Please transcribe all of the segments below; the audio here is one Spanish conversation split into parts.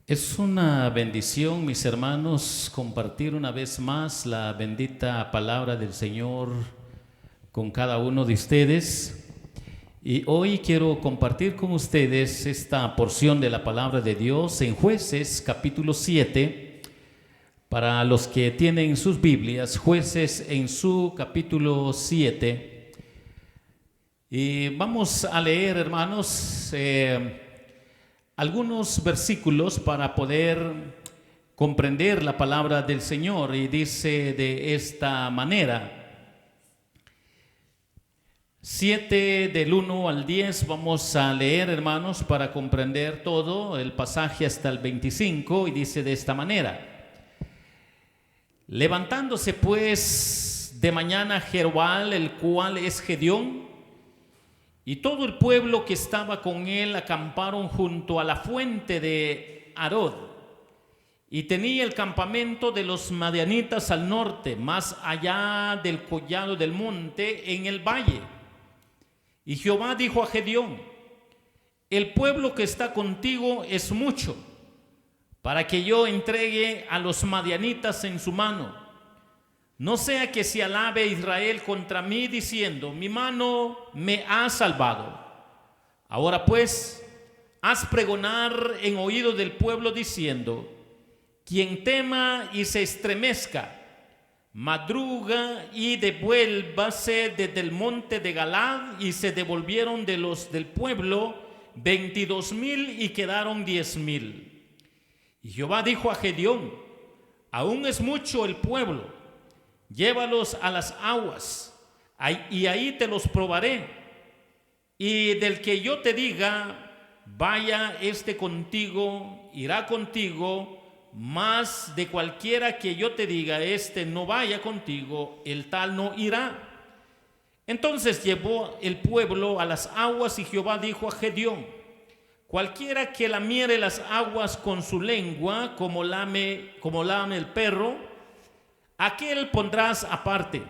Es una bendición, mis hermanos, compartir una vez más la bendita palabra del Señor con cada uno de ustedes. Y hoy quiero compartir con ustedes esta porción de la palabra de Dios en Jueces capítulo 7. Para los que tienen sus Biblias, Jueces en su capítulo 7. Y vamos a leer, hermanos, algunos versículos para poder comprender la palabra del Señor, y dice de esta manera: 7 del 1 al 10 vamos a leer, hermanos, para comprender todo el pasaje hasta el 25, y dice de esta manera: levantándose pues de mañana Jerobal, el cual es Gedeón, y todo el pueblo que estaba con él acamparon junto a la fuente de Harod, y tenía el campamento de los madianitas al norte, más allá del collado del monte, en el valle. Y Jehová dijo a Gedeón: el pueblo que está contigo es mucho, para que yo entregue a los madianitas en su mano. No sea que se alabe Israel contra mí diciendo: mi mano me ha salvado. Ahora pues, haz pregonar en oído del pueblo diciendo: quien tema y se estremezca, madruga y devuélvase desde el monte de Galad. Y se devolvieron de los del pueblo 22,000 y quedaron 10,000. Y Jehová dijo a Gedeón: aún es mucho el pueblo, llévalos a las aguas, y ahí te los probaré. Y del que yo te diga: vaya este contigo, irá contigo; mas de cualquiera que yo te diga: este no vaya contigo, el tal no irá. Entonces llevó el pueblo a las aguas, y Jehová dijo a Gedeón: cualquiera que lamiere las aguas con su lengua, como lame el perro, aquel pondrás aparte.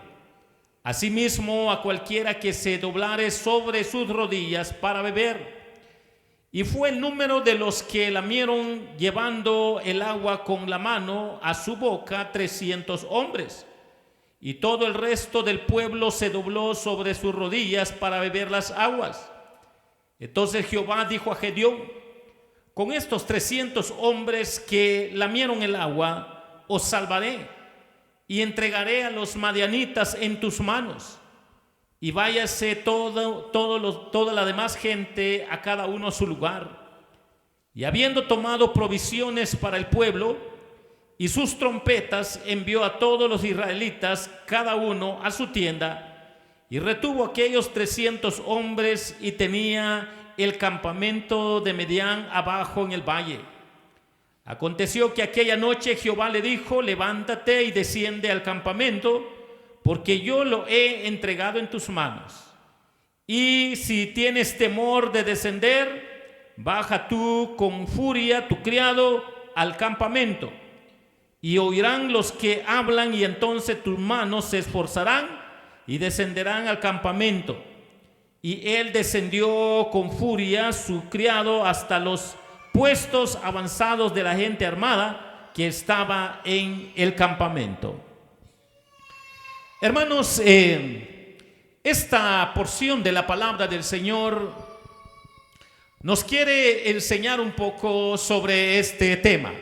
Asimismo, a cualquiera que se doblare sobre sus rodillas para beber. Y fue el número de los que lamieron llevando el agua con la mano a su boca 300 hombres. Y todo el resto del pueblo se dobló sobre sus rodillas para beber las aguas. Entonces Jehová dijo a Gedeón: con estos 300 hombres que lamieron el agua os salvaré, y entregaré a los madianitas en tus manos. Y váyase toda la demás gente a cada uno a su lugar. Y habiendo tomado provisiones para el pueblo y sus trompetas, envió a todos los israelitas, cada uno a su tienda, y retuvo aquellos 300 hombres, y tenía el campamento de Medián abajo en el valle. Aconteció que aquella noche Jehová le dijo: levántate y desciende al campamento, porque yo lo he entregado en tus manos. Y si tienes temor de descender, baja tú con furia, tu criado, al campamento. Y oirán los que hablan, y entonces tus manos se esforzarán y descenderán al campamento. Y él descendió con furia, su criado, hasta los puestos avanzados de la gente armada que estaba en el campamento. Hermanos, esta porción de la palabra del Señor nos quiere enseñar un poco sobre este tema: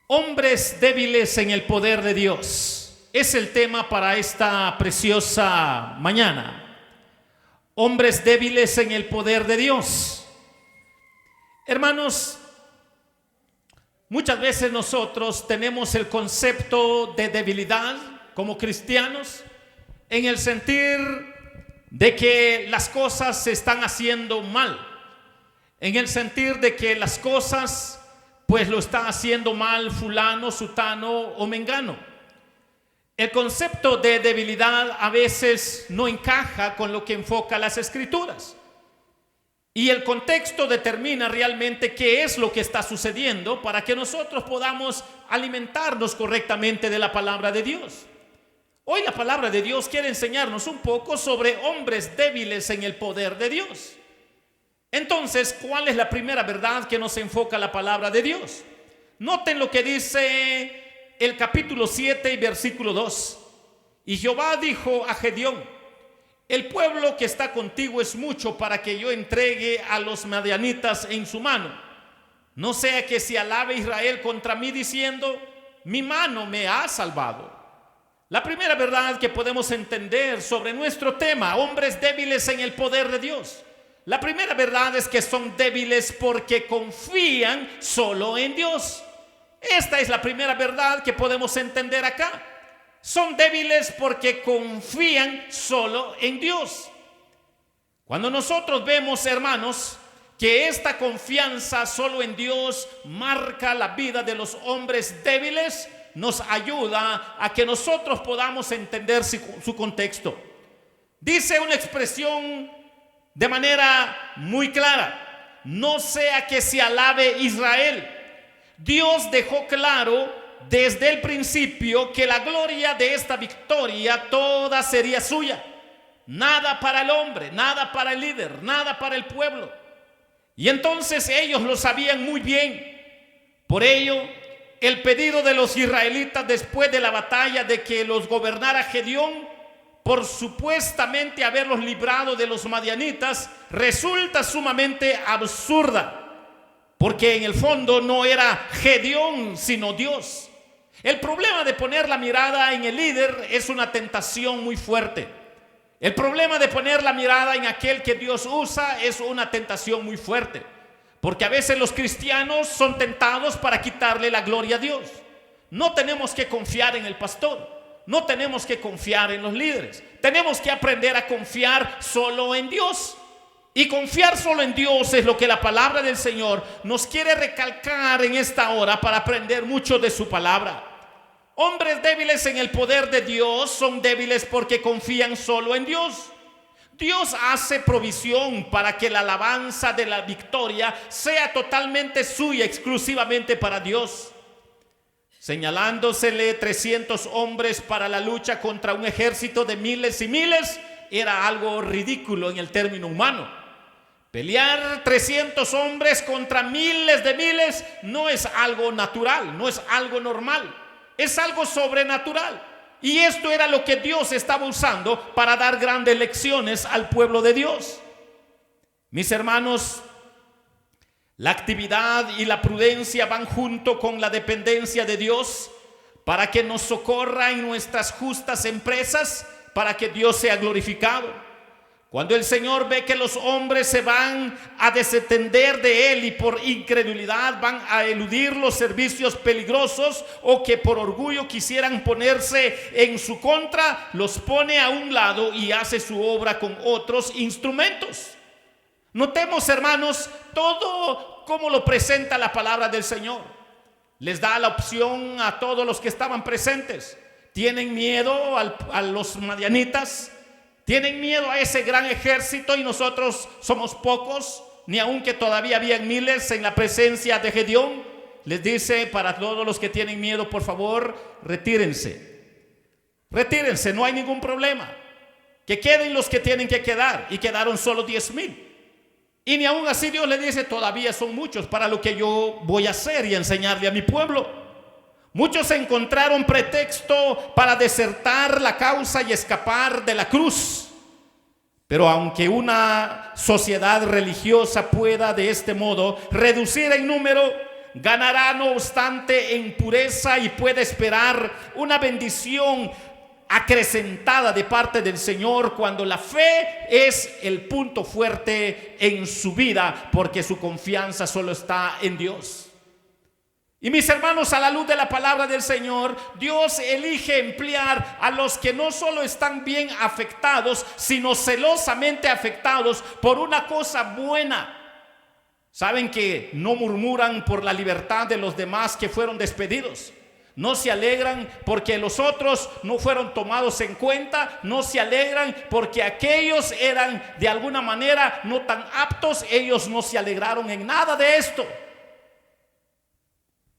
hombres débiles en el poder de Dios. Es el tema para esta preciosa mañana. Hombres débiles en el poder de Dios. Hermanos, muchas veces nosotros tenemos el concepto de debilidad como cristianos, en el sentir de que las cosas se están haciendo mal, en el sentir de que las cosas pues lo está haciendo mal fulano, sutano o mengano. El concepto de debilidad a veces no encaja con lo que enfoca las Escrituras. Y el contexto determina realmente qué es lo que está sucediendo para que nosotros podamos alimentarnos correctamente de la palabra de Dios. Hoy la palabra de Dios quiere enseñarnos un poco sobre hombres débiles en el poder de Dios. Entonces, ¿cuál es la primera verdad que nos enfoca la palabra de Dios? Noten lo que dice el capítulo 7 y versículo 2. Y Jehová dijo a Gedeón: el pueblo que está contigo es mucho para que yo entregue a los madianitas en su mano. No sea que se alabe Israel contra mí diciendo: mi mano me ha salvado. La primera verdad que podemos entender sobre nuestro tema, hombres débiles en el poder de Dios. La primera verdad es que son débiles porque confían solo en Dios. Esta es la primera verdad que podemos entender acá. Son débiles porque confían solo en Dios. Cuando nosotros vemos, hermanos, que esta confianza solo en Dios marca la vida de los hombres débiles, nos ayuda a que nosotros podamos entender su contexto. Dice una expresión de manera muy clara: no sea que se alabe Israel. Dios dejó claro desde el principio que la gloria de esta victoria toda sería suya. Nada para el hombre, nada para el líder, nada para el pueblo. Y entonces ellos lo sabían muy bien. Por ello, el pedido de los israelitas después de la batalla de que los gobernara Gedeón, por supuestamente haberlos librado de los madianitas, resulta sumamente absurda. Porque en el fondo no era Gedeón, sino Dios. El problema de poner la mirada en el líder es una tentación muy fuerte. El problema de poner la mirada en aquel que Dios usa es una tentación muy fuerte. Porque a veces los cristianos son tentados para quitarle la gloria a Dios. No tenemos que confiar en el pastor. No tenemos que confiar en los líderes. Tenemos que aprender a confiar solo en Dios. Y confiar solo en Dios es lo que la palabra del Señor nos quiere recalcar en esta hora para aprender mucho de su palabra. Hombres débiles en el poder de Dios son débiles porque confían solo en Dios. Dios hace provisión para que la alabanza de la victoria sea totalmente suya, exclusivamente para Dios. Señalándosele 300 hombres para la lucha contra un ejército de miles y miles, era algo ridículo en el término humano. Pelear 300 hombres contra miles de miles no es algo natural, no es algo normal, es algo sobrenatural. Y esto era lo que Dios estaba usando para dar grandes lecciones al pueblo de Dios. Mis hermanos, la actividad y la prudencia van junto con la dependencia de Dios para que nos socorra en nuestras justas empresas, para que Dios sea glorificado. Cuando el Señor ve que los hombres se van a desentender de Él y por incredulidad van a eludir los servicios peligrosos, o que por orgullo quisieran ponerse en su contra, los pone a un lado y hace su obra con otros instrumentos. Notemos, hermanos, todo como lo presenta la palabra del Señor. Les da la opción a todos los que estaban presentes. Tienen miedo a los madianitas. Tienen miedo a ese gran ejército y nosotros somos pocos, ni aunque todavía habían miles en la presencia de Gedeón. Les dice para todos los que tienen miedo: por favor, retírense. Retírense, no hay ningún problema. Que queden los que tienen que quedar. Y quedaron solo 10,000. Y ni aún así Dios le dice: todavía son muchos para lo que yo voy a hacer y enseñarle a mi pueblo. Muchos encontraron pretexto para desertar la causa y escapar de la cruz. Pero aunque una sociedad religiosa pueda de este modo reducir en número, ganará no obstante en pureza y puede esperar una bendición acrecentada de parte del Señor cuando la fe es el punto fuerte en su vida, porque su confianza solo está en Dios. Y mis hermanos, a la luz de la palabra del Señor, Dios elige emplear a los que no solo están bien afectados, sino celosamente afectados por una cosa buena. Saben que no murmuran por la libertad de los demás que fueron despedidos. No se alegran porque los otros no fueron tomados en cuenta. No se alegran porque aquellos eran de alguna manera no tan aptos. Ellos no se alegraron en nada de esto.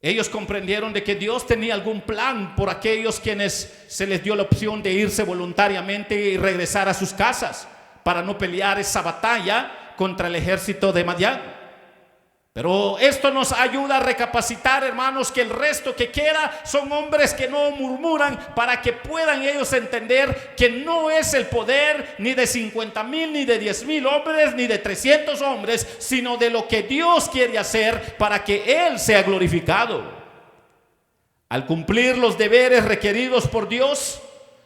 Ellos comprendieron de que Dios tenía algún plan por aquellos quienes se les dio la opción de irse voluntariamente y regresar a sus casas para no pelear esa batalla contra el ejército de Madián. Pero esto nos ayuda a recapacitar, hermanos, que el resto que queda son hombres que no murmuran, para que puedan ellos entender que no es el poder ni de 50,000, ni de 10,000 hombres, ni de 300 hombres, sino de lo que Dios quiere hacer para que Él sea glorificado. Al cumplir los deberes requeridos por Dios,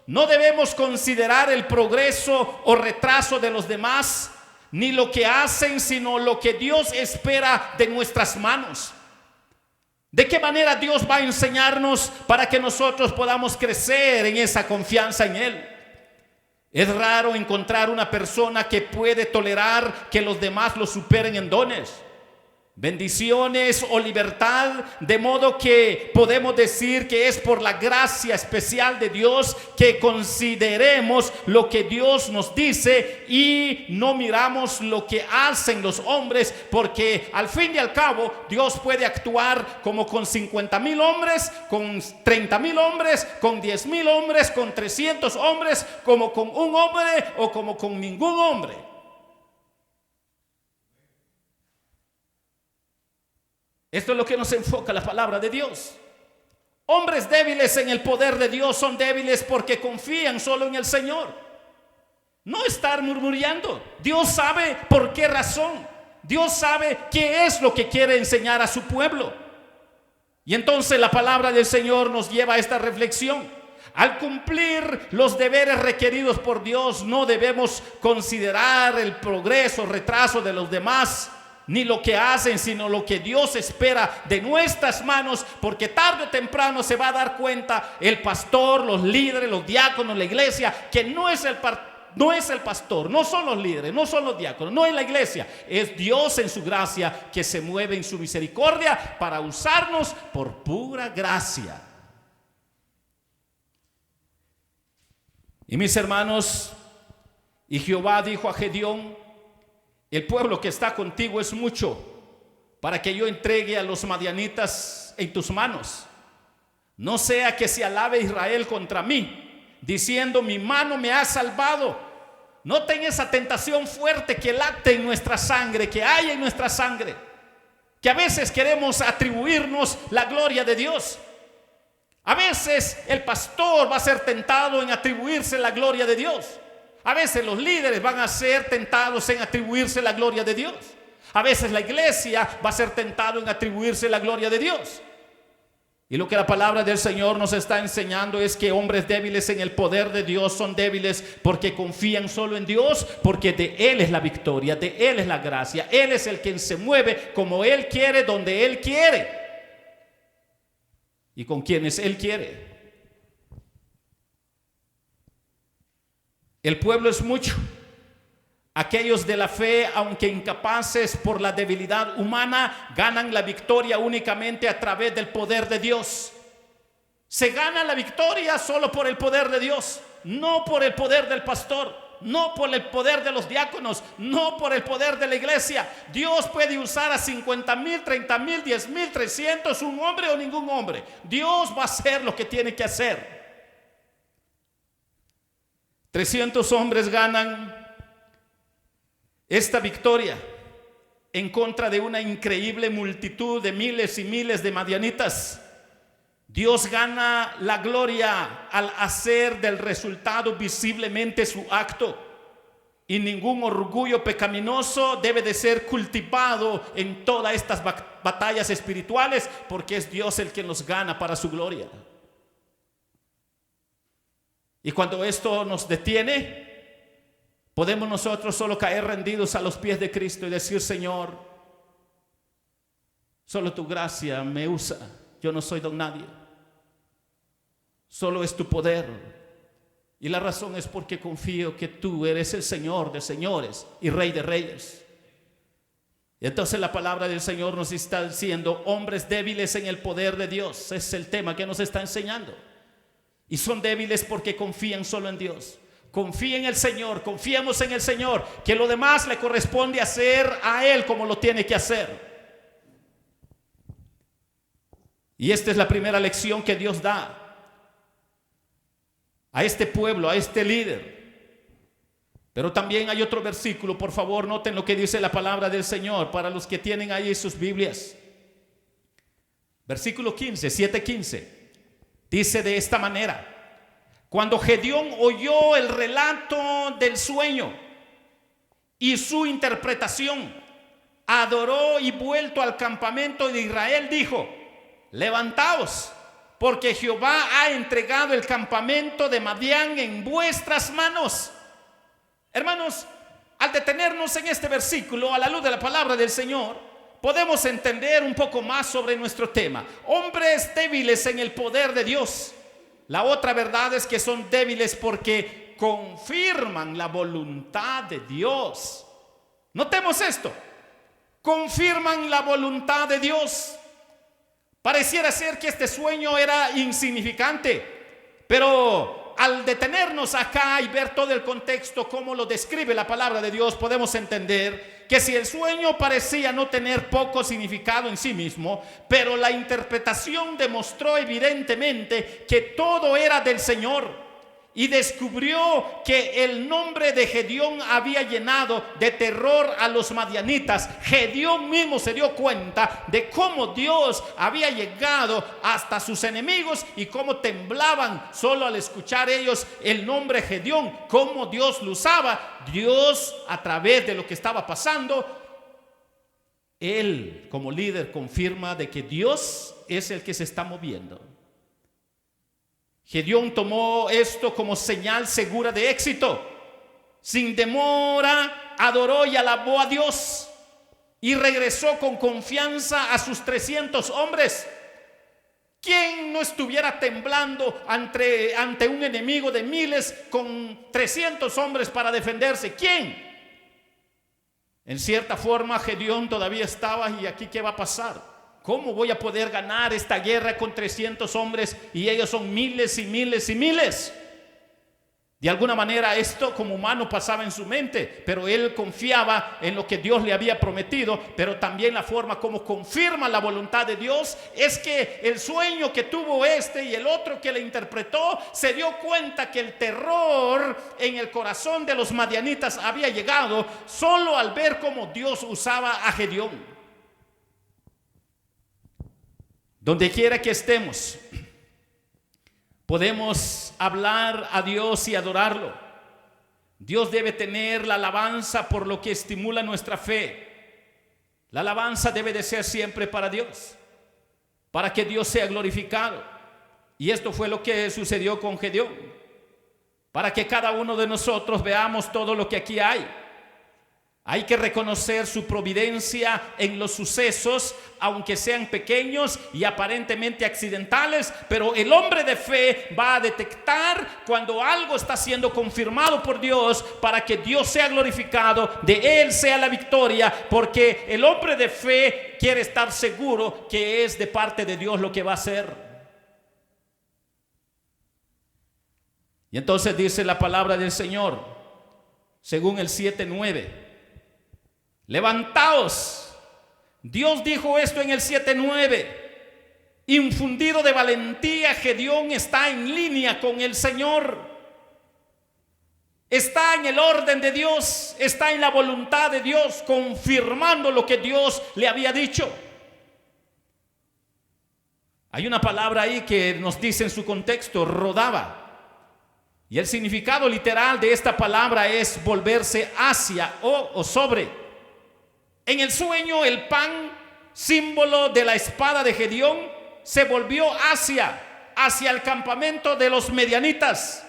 no debemos considerar el progreso o retraso de los demás, ni lo que hacen, sino lo que Dios espera de nuestras manos. ¿De qué manera Dios va a enseñarnos para que nosotros podamos crecer en esa confianza en Él? Es raro encontrar una persona que puede tolerar que los demás lo superen en dones, bendiciones o libertad, de modo que podemos decir que es por la gracia especial de Dios que consideremos lo que Dios nos dice y no miramos lo que hacen los hombres, porque al fin y al cabo Dios puede actuar como con 50,000 hombres, con 30,000 hombres, con 10,000 hombres, con 300 hombres, como con un hombre o como con ningún hombre. Esto es lo que nos enfoca la palabra de Dios. Hombres débiles en el poder de Dios son débiles porque confían solo en el Señor. No estar murmurando. Dios sabe por qué razón. Dios sabe qué es lo que quiere enseñar a su pueblo. Y entonces la palabra del Señor nos lleva a esta reflexión. Al cumplir los deberes requeridos por Dios, no debemos considerar el progreso o retraso de los demás, ni lo que hacen, sino lo que Dios espera de nuestras manos, porque tarde o temprano se va a dar cuenta el pastor, los líderes, los diáconos, la iglesia, que no es el pastor, no son los líderes, no son los diáconos, no es la iglesia, es Dios en su gracia que se mueve en su misericordia para usarnos por pura gracia. Y mis hermanos, y Jehová dijo a Gedeón: el pueblo que está contigo es mucho para que yo entregue a los madianitas en tus manos. No sea que se alabe Israel contra mí, diciendo: mi mano me ha salvado. Noten esa tentación fuerte que late en nuestra sangre, que hay en nuestra sangre, que a veces queremos atribuirnos la gloria de Dios. A veces el pastor va a ser tentado en atribuirse la gloria de Dios. A veces los líderes van a ser tentados en atribuirse la gloria de Dios. A veces la iglesia va a ser tentado en atribuirse la gloria de Dios. Y lo que la palabra del Señor nos está enseñando es que hombres débiles en el poder de Dios son débiles porque confían solo en Dios, porque de Él es la victoria, de Él es la gracia. Él es el quien se mueve como Él quiere, donde Él quiere y con quienes Él quiere. El pueblo es mucho. Aquellos de la fe, aunque incapaces por la debilidad humana, ganan la victoria únicamente a través del poder de Dios. Se gana la victoria solo por el poder de Dios, no por el poder del pastor, no por el poder de los diáconos, no por el poder de la iglesia. Dios puede usar a 50,000, 30,000, 10,000, 300, un hombre o ningún hombre. Dios va a hacer lo que tiene que hacer. 300 hombres ganan esta victoria en contra de una increíble multitud de miles y miles de madianitas. Dios gana la gloria al hacer del resultado visiblemente su acto, y ningún orgullo pecaminoso debe de ser cultivado en todas estas batallas espirituales, porque es Dios el que nos gana para su gloria. Y cuando esto nos detiene, podemos nosotros solo caer rendidos a los pies de Cristo y decir: Señor, solo tu gracia me usa, yo no soy don nadie, solo es tu poder. Y la razón es porque confío que tú eres el Señor de señores y Rey de reyes. Y entonces la palabra del Señor nos está diciendo: hombres débiles en el poder de Dios. Es el tema que nos está enseñando. Y son débiles porque confían solo en Dios. Confía en el Señor, confiamos en el Señor, que lo demás le corresponde hacer a Él como lo tiene que hacer. Y esta es la primera lección que Dios da a este pueblo, a este líder. Pero también hay otro versículo, por favor, noten lo que dice la palabra del Señor para los que tienen ahí sus Biblias. Versículo 15, 7:15. Dice de esta manera: cuando Gedeón oyó el relato del sueño y su interpretación, adoró y vuelto al campamento de Israel, dijo: levantaos, porque Jehová ha entregado el campamento de Madián en vuestras manos. Hermanos, al detenernos en este versículo, a la luz de la palabra del Señor, podemos entender un poco más sobre nuestro tema. Hombres débiles en el poder de Dios. La otra verdad es que son débiles porque confirman la voluntad de Dios. Notemos esto: confirman la voluntad de Dios. Pareciera ser que este sueño era insignificante, pero al detenernos acá y ver todo el contexto, cómo lo describe la palabra de Dios, podemos entender que si el sueño parecía no tener poco significado en sí mismo, pero la interpretación demostró evidentemente que todo era del Señor. Y descubrió que el nombre de Gedeón había llenado de terror a los madianitas. Gedeón mismo se dio cuenta de cómo Dios había llegado hasta sus enemigos y cómo temblaban solo al escuchar ellos el nombre Gedeón, cómo Dios lo usaba. Dios, a través de lo que estaba pasando, él como líder confirma de que Dios es el que se está moviendo. Gedeón tomó esto como señal segura de éxito. Sin demora adoró y alabó a Dios y regresó con confianza a sus 300 hombres. ¿Quién no estuviera temblando ante un enemigo de miles con 300 hombres para defenderse? ¿Quién? En cierta forma Gedeón todavía estaba: ¿y aquí qué va a pasar? ¿Cómo voy a poder ganar esta guerra con 300 hombres y ellos son miles y miles y miles? De alguna manera esto como humano pasaba en su mente, pero él confiaba en lo que Dios le había prometido. Pero también la forma como confirma la voluntad de Dios es que el sueño que tuvo este y el otro que le interpretó se dio cuenta que el terror en el corazón de los madianitas había llegado solo al ver cómo Dios usaba a Gedeón. Donde quiera que estemos, podemos hablar a Dios y adorarlo. Dios debe tener la alabanza por lo que estimula nuestra fe. La alabanza debe de ser siempre para Dios, para que Dios sea glorificado. Y esto fue lo que sucedió con Gedeón, para que cada uno de nosotros veamos todo lo que aquí hay. Hay que reconocer su providencia en los sucesos, aunque sean pequeños y aparentemente accidentales, pero el hombre de fe va a detectar cuando algo está siendo confirmado por Dios para que Dios sea glorificado, de él sea la victoria, porque el hombre de fe quiere estar seguro que es de parte de Dios lo que va a hacer. Y entonces dice la palabra del Señor, según el 7:9. Levantaos. Dios dijo esto en el 7:9. Infundido de valentía, Gedeón está en línea con el Señor. Está en el orden de Dios, está en la voluntad de Dios, confirmando lo que Dios le había dicho. Hay una palabra ahí que nos dice en su contexto: rodaba. Y el significado literal de esta palabra es volverse hacia o sobre. En el sueño, el pan, símbolo de la espada de Gedeón, se volvió hacia el campamento de los madianitas.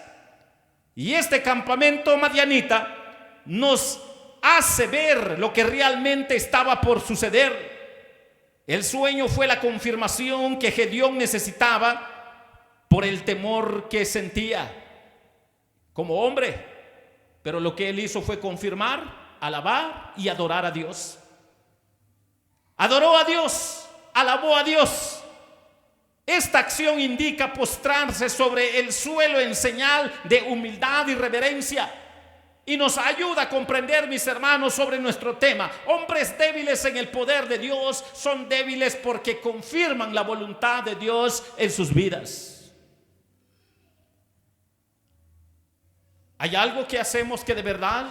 Y este campamento madianita nos hace ver lo que realmente estaba por suceder. El sueño fue la confirmación que Gedeón necesitaba por el temor que sentía como hombre. Pero lo que él hizo fue confirmar, alabar y adorar a Dios. Adoró a Dios, alabó a Dios. Esta acción indica postrarse sobre el suelo en señal de humildad y reverencia, y nos ayuda a comprender, mis hermanos, sobre nuestro tema. Hombres débiles en el poder de Dios son débiles porque confirman la voluntad de Dios en sus vidas. ¿Hay algo que hacemos que de verdad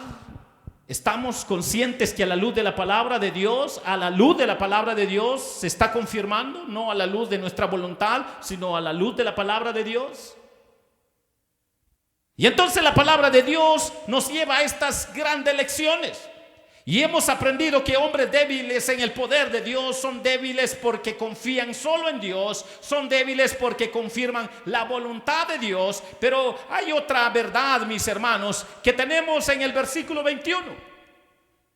estamos conscientes que a la luz de la palabra de Dios, a la luz de la palabra de Dios se está confirmando? No a la luz de nuestra voluntad, sino a la luz de la palabra de Dios. Y entonces la palabra de Dios nos lleva a estas grandes lecciones. Y hemos aprendido que hombres débiles en el poder de Dios son débiles porque confían solo en Dios, son débiles porque confirman la voluntad de Dios. Pero hay otra verdad, mis hermanos, que tenemos en el versículo 21.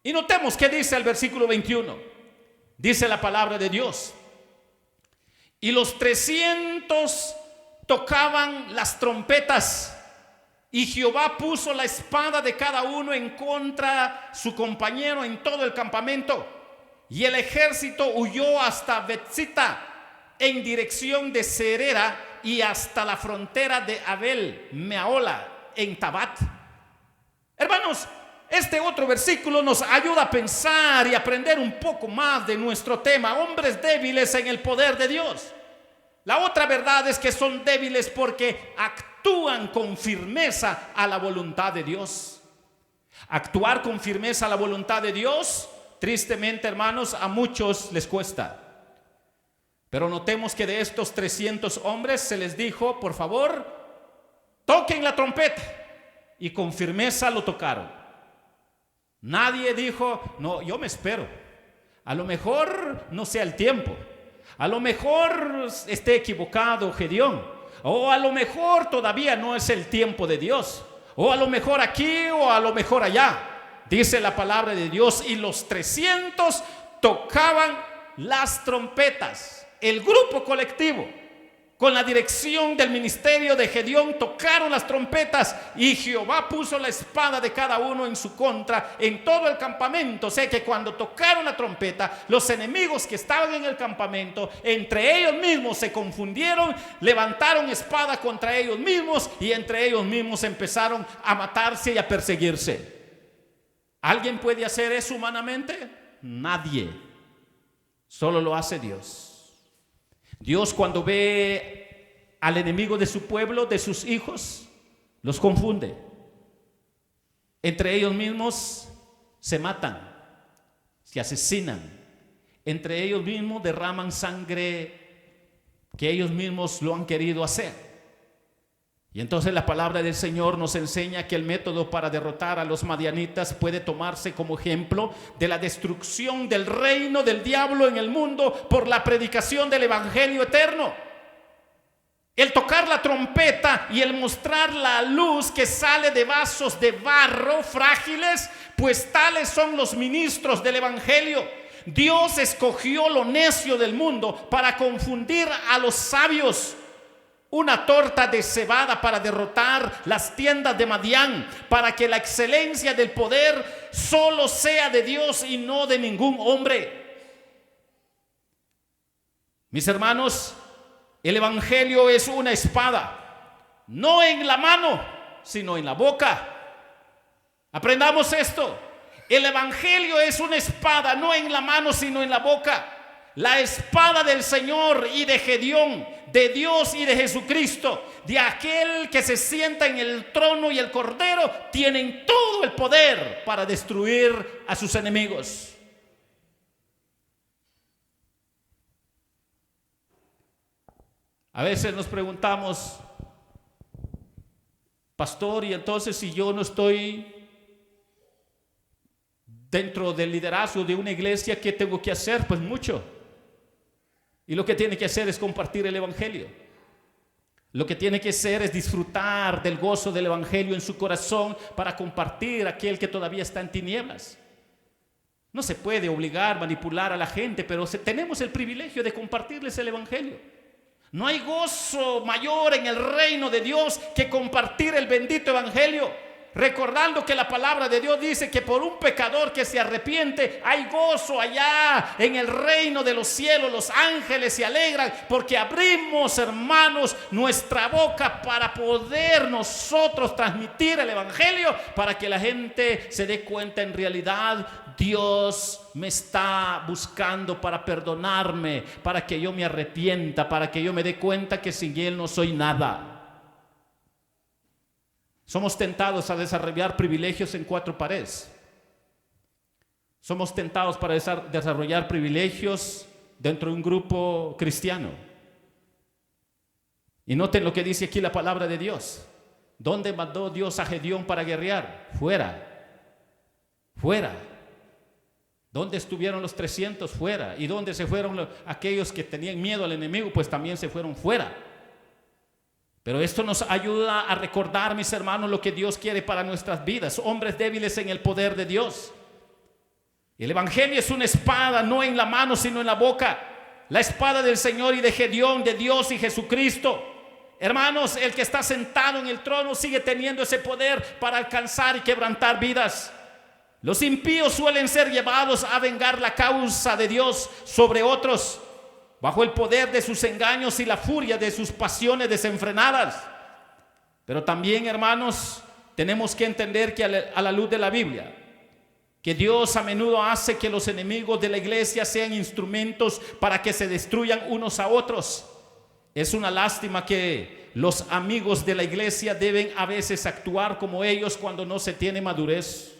Y notemos qué dice el versículo 21. Dice la palabra de Dios: y los 300 tocaban las trompetas, y Jehová puso la espada de cada uno en contra su compañero en todo el campamento. Y el ejército huyó hasta Betzita en dirección de Serera y hasta la frontera de Abel Mehola en Tabat. Hermanos, este otro versículo nos ayuda a pensar y aprender un poco más de nuestro tema: hombres débiles en el poder de Dios. La otra verdad es que son débiles porque actúan con firmeza a la voluntad de Dios. Actuar con firmeza a la voluntad de Dios, tristemente, hermanos, a muchos les cuesta. Pero notemos que de estos 300 hombres se les dijo: por favor, toquen la trompeta. Y con firmeza lo tocaron. Nadie dijo: no, yo me espero. A lo mejor no sea el tiempo. A lo mejor esté equivocado Gedeón. O a lo mejor todavía no es el tiempo de Dios. O a lo mejor aquí o a lo mejor allá. Dice la palabra de Dios: y los 300 tocaban las trompetas. El grupo colectivo, con la dirección del ministerio de Gedeón, tocaron las trompetas, y Jehová puso la espada de cada uno en su contra en todo el campamento. O sea que cuando tocaron la trompeta, los enemigos que estaban en el campamento, entre ellos mismos se confundieron, levantaron espada contra ellos mismos, y entre ellos mismos empezaron a matarse y a perseguirse. ¿Alguien puede hacer eso humanamente? Nadie. Solo lo hace Dios. Dios, cuando ve al enemigo de su pueblo, de sus hijos, los confunde. Entre ellos mismos se matan, se asesinan. Entre ellos mismos derraman sangre que ellos mismos lo han querido hacer. Y entonces la palabra del Señor nos enseña que el método para derrotar a los madianitas puede tomarse como ejemplo de la destrucción del reino del diablo en el mundo por la predicación del evangelio eterno. El tocar la trompeta y el mostrar la luz que sale de vasos de barro frágiles, pues tales son los ministros del evangelio. Dios escogió lo necio del mundo para confundir a los sabios. Una torta de cebada para derrotar las tiendas de Madián, para que la excelencia del poder solo sea de Dios y no de ningún hombre. Mis hermanos, el evangelio es una espada, no en la mano, sino en la boca. Aprendamos esto: el evangelio es una espada, no en la mano, sino en la boca. La espada del Señor y de Gedeón, de Dios y de Jesucristo, de aquel que se sienta en el trono y el cordero, tienen todo el poder para destruir a sus enemigos. A veces nos preguntamos: pastor, y entonces si yo no estoy dentro del liderazgo de una iglesia, ¿qué tengo que hacer? Pues mucho. Y lo que tiene que hacer es compartir el evangelio. Lo que tiene que hacer es disfrutar del gozo del evangelio en su corazón para compartir a aquel que todavía está en tinieblas. No se puede obligar, manipular a la gente, pero tenemos el privilegio de compartirles el evangelio. No hay gozo mayor en el reino de Dios que compartir el bendito evangelio. Recordando que la palabra de Dios dice que por un pecador que se arrepiente hay gozo allá en el reino de los cielos. Los ángeles se alegran porque abrimos, hermanos, nuestra boca para poder nosotros transmitir el evangelio, para que la gente se dé cuenta: en realidad Dios me está buscando para perdonarme, para que yo me arrepienta, para que yo me dé cuenta que sin Él no soy nada. Somos tentados a desarrollar privilegios en cuatro paredes. Somos tentados para desarrollar privilegios dentro de un grupo cristiano. Y noten lo que dice aquí la palabra de Dios. ¿Dónde mandó Dios a Gedeón para guerrear? Fuera. Fuera. ¿Dónde estuvieron los 300? Fuera. ¿Y dónde se fueron aquellos que tenían miedo al enemigo? Pues también se fueron fuera. Pero esto nos ayuda a recordar, mis hermanos, lo que Dios quiere para nuestras vidas. Hombres débiles en el poder de Dios. El evangelio es una espada, no en la mano, sino en la boca. La espada del Señor y de Gedeón, de Dios y Jesucristo. Hermanos, el que está sentado en el trono sigue teniendo ese poder para alcanzar y quebrantar vidas. Los impíos suelen ser llevados a vengar la causa de Dios sobre otros, bajo el poder de sus engaños y la furia de sus pasiones desenfrenadas. Pero también, hermanos, tenemos que entender que a la luz de la Biblia, que Dios a menudo hace que los enemigos de la iglesia sean instrumentos para que se destruyan unos a otros. Es una lástima que los amigos de la iglesia deben a veces actuar como ellos cuando no se tiene madurez.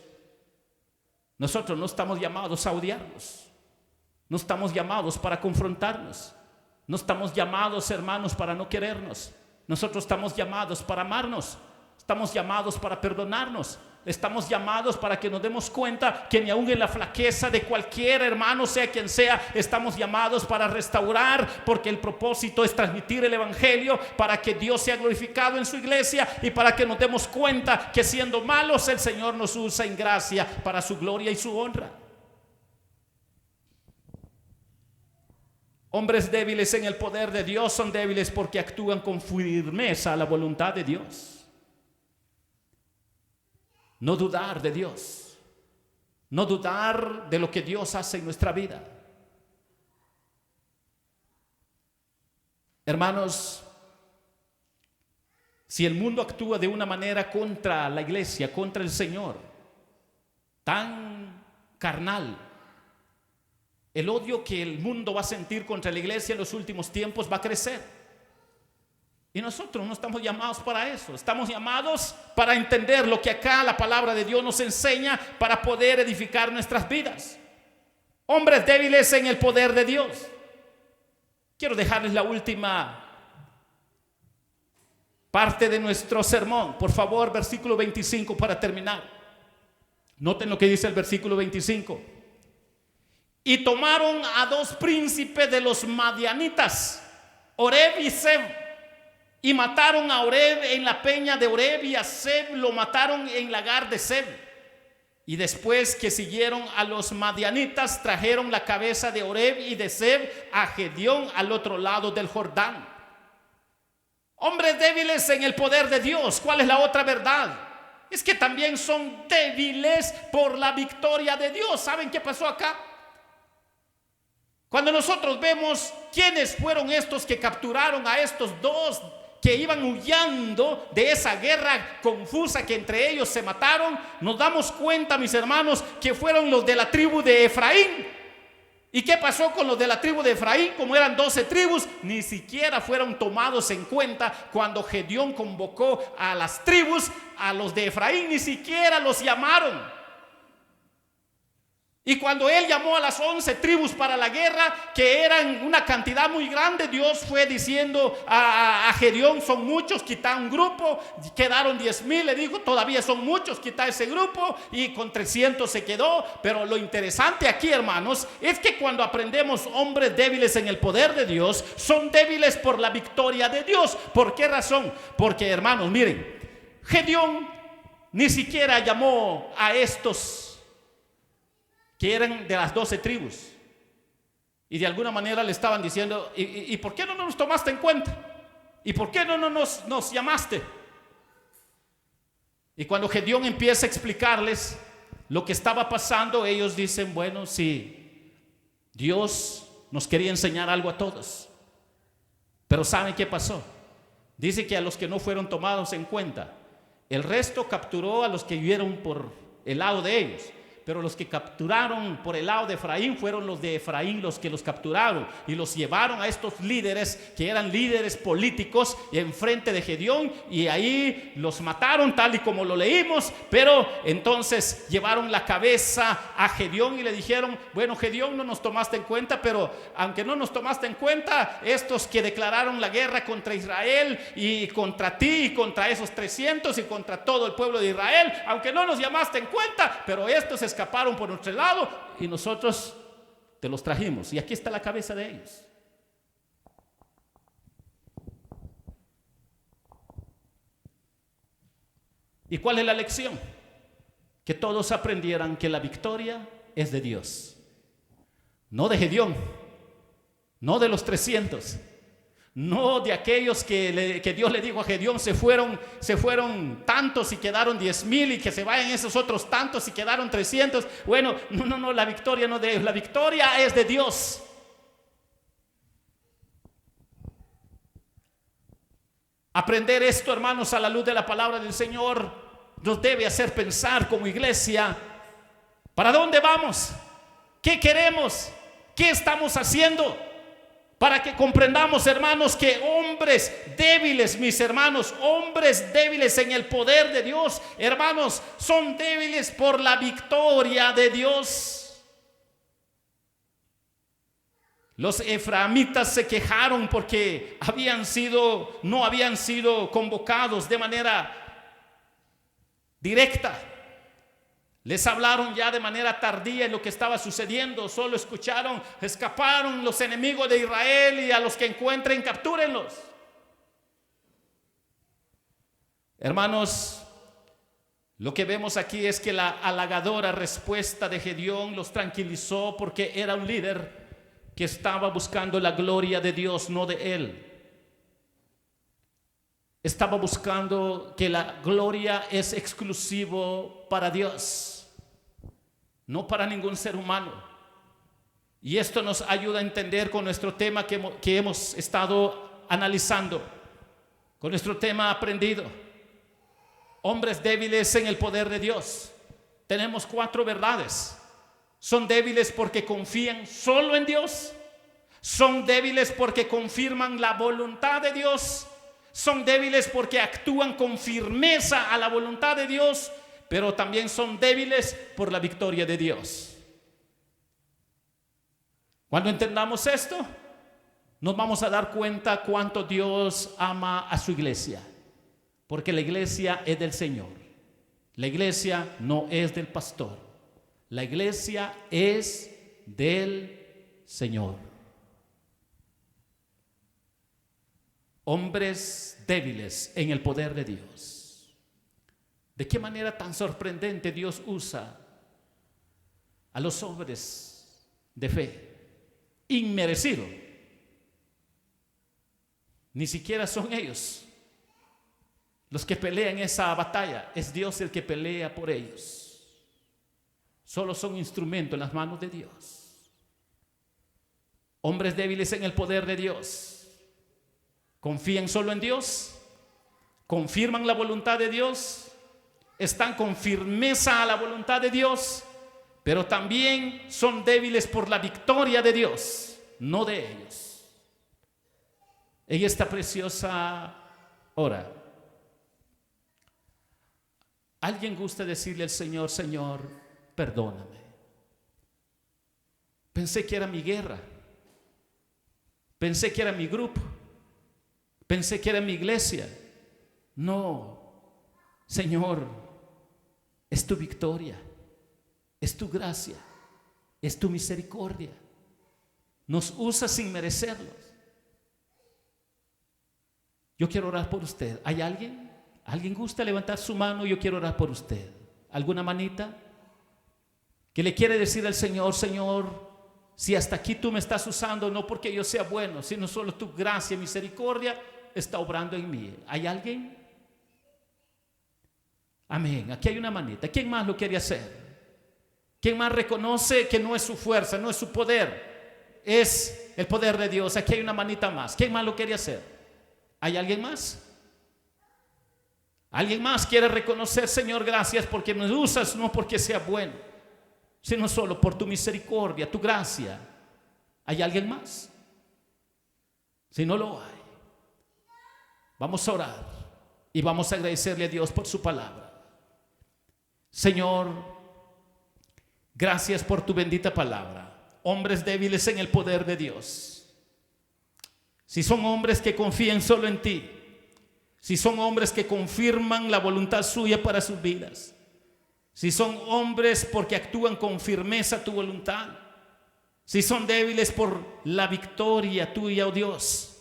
Nosotros no estamos llamados a odiarnos. No estamos llamados para confrontarnos. No estamos llamados, hermanos, para no querernos. Nosotros estamos llamados para amarnos. Estamos llamados para perdonarnos. Estamos llamados para que nos demos cuenta que ni aun en la flaqueza de cualquier hermano, sea quien sea, estamos llamados para restaurar, porque el propósito es transmitir el evangelio para que Dios sea glorificado en su iglesia y para que nos demos cuenta que siendo malos el Señor nos usa en gracia para su gloria y su honra. Hombres débiles en el poder de Dios son débiles porque actúan con firmeza a la voluntad de Dios. No dudar de Dios, no dudar de lo que Dios hace en nuestra vida. Hermanos, si el mundo actúa de una manera contra la iglesia, contra el Señor, tan carnal, el odio que el mundo va a sentir contra la iglesia en los últimos tiempos va a crecer. Y nosotros no estamos llamados para eso. Estamos llamados para entender lo que acá la palabra de Dios nos enseña para poder edificar nuestras vidas. Hombres débiles en el poder de Dios. Quiero dejarles la última parte de nuestro sermón. Por favor, versículo 25 para terminar. Noten lo que dice el versículo 25. Y tomaron a dos príncipes de los madianitas, Oreb y Zeb, y mataron a Oreb en la peña de Oreb, y a Zeb lo mataron en lagar de Zeb. Y después que siguieron a los madianitas, trajeron la cabeza de Oreb y de Zeb a Gedeón al otro lado del Jordán. Hombres débiles en el poder de Dios. ¿Cuál es la otra verdad? Es que también son débiles por la victoria de Dios. ¿Saben qué pasó acá? Cuando nosotros vemos quiénes fueron estos que capturaron a estos dos que iban huyendo de esa guerra confusa que entre ellos se mataron, nos damos cuenta, mis hermanos, que fueron los de la tribu de Efraín. ¿Y qué pasó con los de la tribu de Efraín? Como eran 12 tribus, ni siquiera fueron tomados en cuenta cuando Gedeón convocó a las tribus. A los de Efraín ni siquiera los llamaron. Y cuando él llamó a las 11 tribus para la guerra, que eran una cantidad muy grande, Dios fue diciendo a Gedeón: son muchos, quita un grupo. Quedaron 10,000, le dijo: todavía son muchos, quita ese grupo. Y con 300 se quedó. Pero lo interesante aquí, hermanos, es que cuando aprendemos hombres débiles en el poder de Dios, son débiles por la victoria de Dios. ¿Por qué razón? Porque, hermanos, miren, Gedeón ni siquiera llamó a estos que eran de las 12 tribus, y de alguna manera le estaban diciendo: ¿y por qué no nos tomaste en cuenta? ¿Y por qué no nos llamaste? Y cuando Gedeón empieza a explicarles lo que estaba pasando, ellos dicen: bueno, sí, Dios nos quería enseñar algo a todos. Pero ¿saben qué pasó? Dice que a los que no fueron tomados en cuenta, el resto capturó a los que vivieron por el lado de ellos. pero los que capturaron por el lado de Efraín fueron los de Efraín los que los capturaron y los llevaron a estos líderes que eran líderes políticos enfrente de Gedeón, y ahí los mataron tal y como lo leímos. Pero entonces llevaron la cabeza a Gedeón y le dijeron: bueno, Gedeón, no nos tomaste en cuenta, pero aunque no nos tomaste en cuenta, estos que declararon la guerra contra Israel y contra ti y contra esos 300 y contra todo el pueblo de Israel, aunque no nos llamaste en cuenta, pero estos escaparon por nuestro lado y nosotros te los trajimos, y aquí está la cabeza de ellos. ¿Y cuál es la lección? Que todos aprendieran que la victoria es de Dios, no de Gedeón, no de los 300, no de aquellos que Dios le dijo a Gedeón: se fueron tantos y quedaron 10,000, y que se vayan esos otros tantos y quedaron 300. Bueno, no, la victoria no de ellos, la victoria es de Dios. Aprender esto, hermanos, a la luz de la palabra del Señor, nos debe hacer pensar como iglesia: ¿para dónde vamos? ¿Qué queremos? ¿Qué estamos haciendo? Para que comprendamos, hermanos, que hombres débiles, mis hermanos, hombres débiles en el poder de Dios, hermanos, son débiles por la victoria de Dios. Los efraimitas se quejaron porque no habían sido convocados de manera directa. Les hablaron ya de manera tardía en lo que estaba sucediendo. Solo escucharon: escaparon los enemigos de Israel, y a los que encuentren, captúrenlos. Hermanos, lo que vemos aquí es que la halagadora respuesta de Gedeón los tranquilizó, porque era un líder que estaba buscando la gloria de Dios, no de él. Estaba buscando que la gloria es exclusivo para Dios, no para ningún ser humano. Y esto nos ayuda a entender con nuestro tema que hemos estado analizando, con nuestro tema aprendido: hombres débiles en el poder de Dios. Tenemos 4 verdades. Son débiles porque confían solo en Dios. Son débiles porque confirman la voluntad de Dios. Son débiles porque actúan con firmeza a la voluntad de Dios, pero también son débiles por la victoria de Dios. Cuando entendamos esto, nos vamos a dar cuenta cuánto Dios ama a su iglesia, porque la iglesia es del Señor. La iglesia no es del pastor. La iglesia es del Señor. Hombres débiles en el poder de Dios. ¿De qué manera tan sorprendente Dios usa a los hombres de fe? Inmerecido. Ni siquiera son ellos los que pelean esa batalla. Es Dios el que pelea por ellos. Solo son instrumentos en las manos de Dios. Hombres débiles en el poder de Dios. Confían solo en Dios. Confirman la voluntad de Dios. Están con firmeza a la voluntad de Dios. Pero también son débiles por la victoria de Dios, no de ellos. En esta preciosa hora, ¿alguien gusta decirle al Señor: Señor, perdóname? Pensé que era mi guerra. Pensé que era mi grupo. Pensé que era mi iglesia. No, Señor, es tu victoria, es tu gracia, es tu misericordia. Nos usa sin merecerlos. Yo quiero orar por usted. ¿Hay alguien? ¿Alguien gusta levantar su mano? Yo quiero orar por usted. ¿Alguna manita que le quiere decir al Señor: Señor, si hasta aquí tú me estás usando, no porque yo sea bueno, sino solo tu gracia y misericordia está obrando en mí? ¿Hay alguien? Amén. Aquí hay una manita. ¿Quién más lo quiere hacer? ¿Quién más reconoce que no es su fuerza, no es su poder, es el poder de Dios? Aquí hay una manita más. ¿Quién más lo quiere hacer? ¿Hay alguien más? ¿Alguien más quiere reconocer: Señor, gracias porque me usas, no porque sea bueno, sino solo por tu misericordia, tu gracia. ¿Hay alguien más? Si no lo hay, vamos a orar y vamos a agradecerle a Dios por su palabra. Señor, gracias por tu bendita palabra. Hombres débiles en el poder de Dios. Si son hombres que confían solo en ti, si son hombres que confirman la voluntad suya para sus vidas, si son hombres porque actúan con firmeza tu voluntad, si son débiles por la victoria tuya, oh Dios,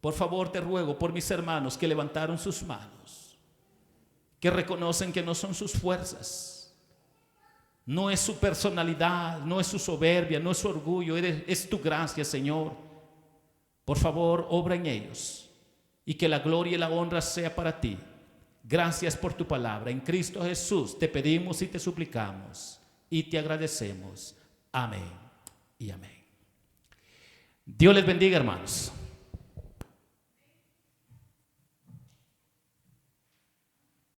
por favor te ruego por mis hermanos que levantaron sus manos, que reconocen que no son sus fuerzas, no es su personalidad, no es su soberbia, no es su orgullo, es tu gracia, Señor. Por favor, obra en ellos y que la gloria y la honra sea para ti. Gracias por tu palabra. En Cristo Jesús te pedimos y te suplicamos y te agradecemos. Amén y amén. Dios les bendiga, hermanos.